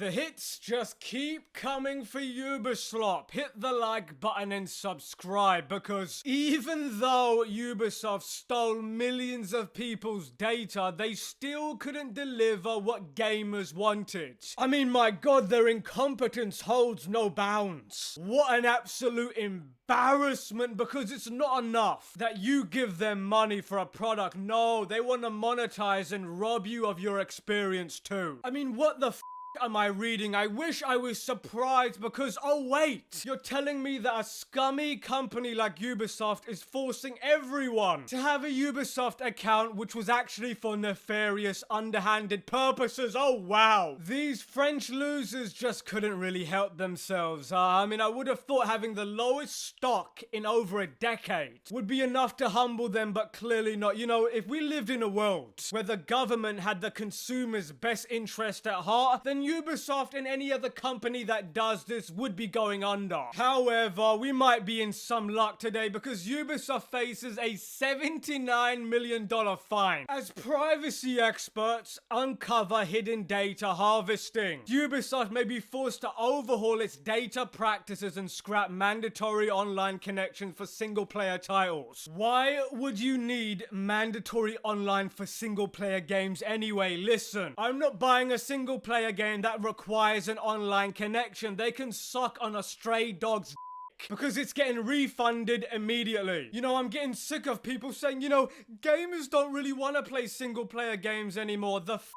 The hits just keep coming for Ubisoft. Hit the like button and subscribe, because even though Ubisoft stole millions of people's data, they still couldn't deliver what gamers wanted. I mean, my god, their incompetence holds no bounds. What an absolute embarrassment, because it's not enough that you give them money for a product. No, they want to monetize and rob you of your experience too. I mean, what the f am I reading? I wish I was surprised, because oh wait, you're telling me that a scummy company like Ubisoft is forcing everyone to have a Ubisoft account, which was actually for nefarious, underhanded purposes. Oh wow, these French losers just couldn't really help themselves. I mean, I would have thought having the lowest stock in over a decade would be enough to humble them, but clearly not. You know, if we lived in a world where the government had the consumer's best interest at heart, then Ubisoft and any other company that does this would be going under. However, we might be in some luck today, because Ubisoft faces a $79 million fine as privacy experts uncover hidden data harvesting. Ubisoft may be forced to overhaul its data practices and scrap mandatory online connections for single-player titles. Why would you need mandatory online for single-player games anyway? Listen, I'm not buying a single-player game that requires an online connection. They can suck on a stray dog's dick, because it's getting refunded immediately. You know, I'm getting sick of people saying, you know, gamers don't really want to play single player games anymore. The f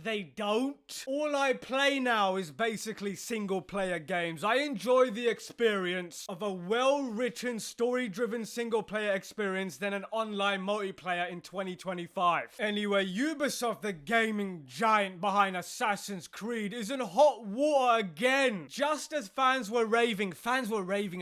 they don't. All I play now is basically single player games. I enjoy the experience of a well-written, story-driven single player experience than an online multiplayer in 2025. Anyway, Ubisoft, the gaming giant behind Assassin's Creed, is in hot water again. Just as fans were raving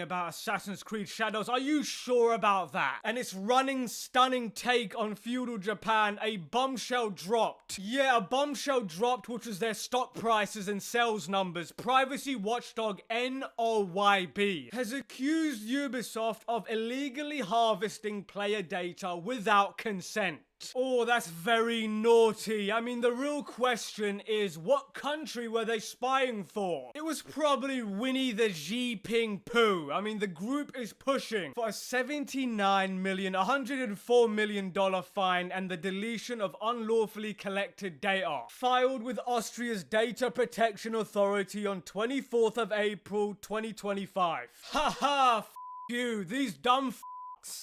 about Assassin's Creed Shadows. Are you sure about that? And its running, stunning take on feudal Japan, a bombshell dropped. Yeah, a bombshell dropped, which was their stock prices and sales numbers. Privacy watchdog NOYB has accused Ubisoft of illegally harvesting player data without consent. Oh, that's very naughty. I mean, the real question is, what country were they spying for? It was probably Winnie the Jinping Poo. I mean, the group is pushing for a $104 million fine and the deletion of unlawfully collected data, filed with Austria's Data Protection Authority on 24th of April 2025. Haha, f you, these dumb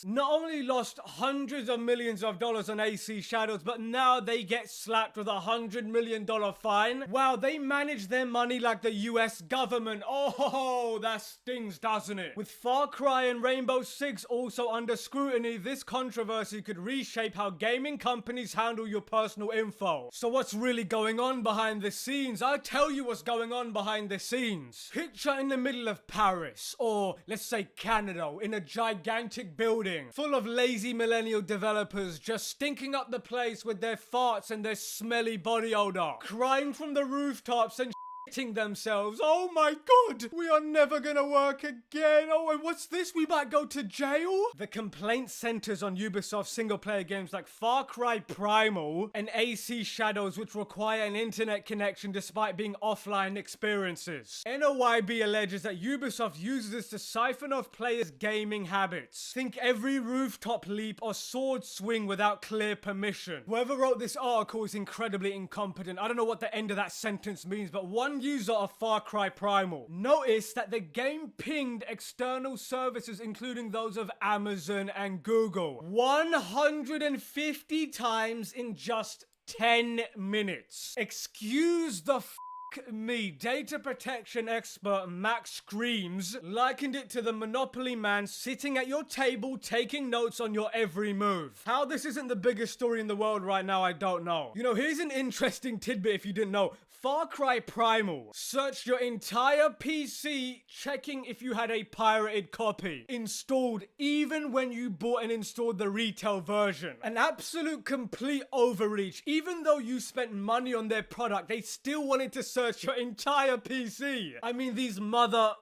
not only lost hundreds of millions of dollars on AC Shadows, but now they get slapped with a $100 million fine. Wow, they manage their money like the US government. Oh, that stings, doesn't it? With Far Cry and Rainbow Six also under scrutiny, this controversy could reshape how gaming companies handle your personal info. So what's really going on behind the scenes? I'll tell you what's going on behind the scenes. Picture in the middle of Paris, or let's say Canada, in a gigantic building full of lazy millennial developers just stinking up the place with their farts and their smelly body odor, crying from the rooftops and shitting themselves. Oh my god, we are never gonna work again. Oh, and what's this? We might go to jail? The complaint centers on Ubisoft single-player games like Far Cry Primal and AC Shadows, which require an internet connection despite being offline experiences. NOYB alleges that Ubisoft uses this to siphon off players' gaming habits. Think every rooftop leap or sword swing without clear permission. Whoever wrote this article is incredibly incompetent. I don't know what the end of that sentence means, but one user of Far Cry Primal noticed that the game pinged external services, including those of Amazon and Google, 150 times in just 10 minutes. Excuse the me. Data protection expert Max Screams likened it to the Monopoly man sitting at your table taking notes on your every move. How this isn't the biggest story in the world right now, I don't know. You know, here's an interesting tidbit if you didn't know. Far Cry Primal searched your entire PC checking if you had a pirated copy installed, even when you bought and installed the retail version. An absolute complete overreach. Even though you spent money on their product, they still wanted to search your entire PC. I mean, these mother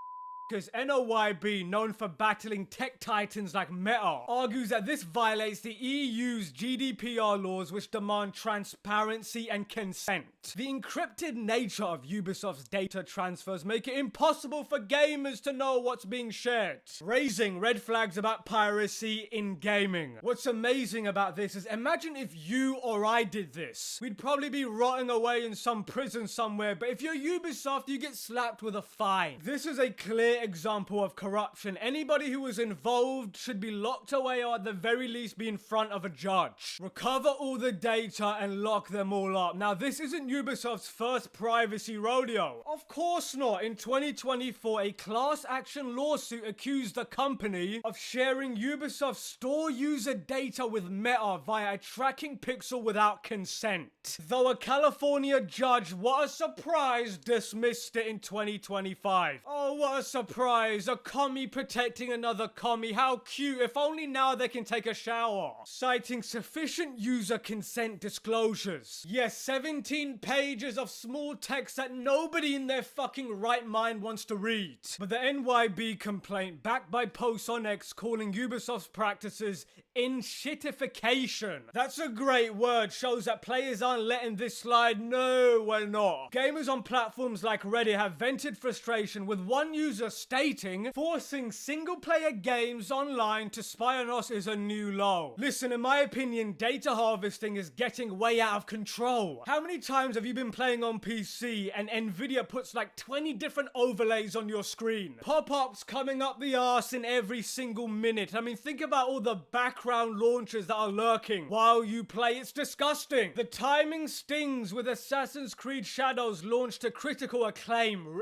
NOYB, known for battling tech titans like Meta, argues that this violates the EU's GDPR laws, which demand transparency and consent. The encrypted nature of Ubisoft's data transfers make it impossible for gamers to know what's being shared, raising red flags about piracy in gaming. What's amazing about this is, imagine if you or I did this. We'd probably be rotting away in some prison somewhere, but if you're Ubisoft, you get slapped with a fine. This is a clear example of corruption. Anybody who was involved should be locked away, or at the very least be in front of a judge. Recover all the data and lock them all up. Now, this isn't Ubisoft's first privacy rodeo. Of course not. In 2024, a class action lawsuit accused the company of sharing Ubisoft store user data with Meta via a tracking pixel without consent. Though a California judge, what a surprise, dismissed it in 2025. Oh, what a surprise. A commie protecting another commie. How cute. If only now they can take a shower. Citing sufficient user consent disclosures. Yes, 17 pages of small text that nobody in their fucking right mind wants to read. But the NYB complaint, backed by posts on X calling Ubisoft's practices in shitification. That's a great word. Shows that players aren't letting this slide. No, we're not. Gamers on platforms like Reddit have vented frustration, with one user stating, forcing single-player games online to spy on us is a new low. Listen, in my opinion, data harvesting is getting way out of control. How many times have you been playing on PC and Nvidia puts like 20 different overlays on your screen? Pop-ups coming up the arse in every single minute. I mean, think about all the background launchers that are lurking while you play. It's disgusting. The timing stings, with Assassin's Creed Shadows launched to critical acclaim.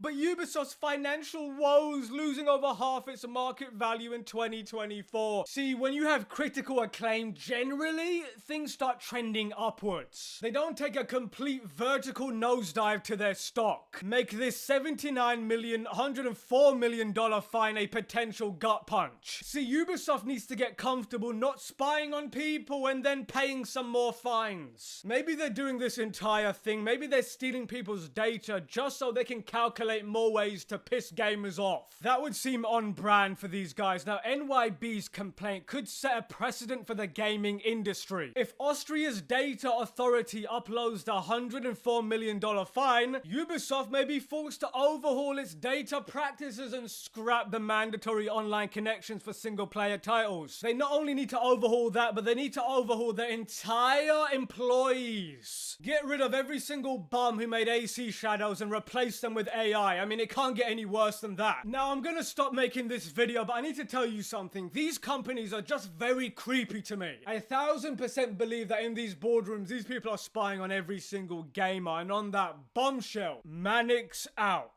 But Ubisoft's financial woes, losing over half its market value in 2024. See, when you have critical acclaim, generally things start trending upwards. They don't take a complete vertical nosedive to their stock. Make this $79 million, $104 million fine a potential gut punch. See, Ubisoft needs to get comfortable not spying on people and then paying some more fines. Maybe they're doing this entire thing. Maybe they're stealing people's data just so they can calculate more ways to piss gamers off. That would seem on brand for these guys. Now, NYB's complaint could set a precedent for the gaming industry. If Austria's data authority uploads the $104 million fine, Ubisoft may be forced to overhaul its data practices and scrap the mandatory online connections for single-player titles. They not only need to overhaul that, but they need to overhaul their entire employees. Get rid of every single bum who made AC Shadows and replace them with AI. I mean, it can't get any worse than that. Now, I'm gonna stop making this video, but I need to tell you something. These companies are just very creepy to me. I 1000% believe that in these boardrooms, these people are spying on every single gamer. And on that bombshell, Manix out.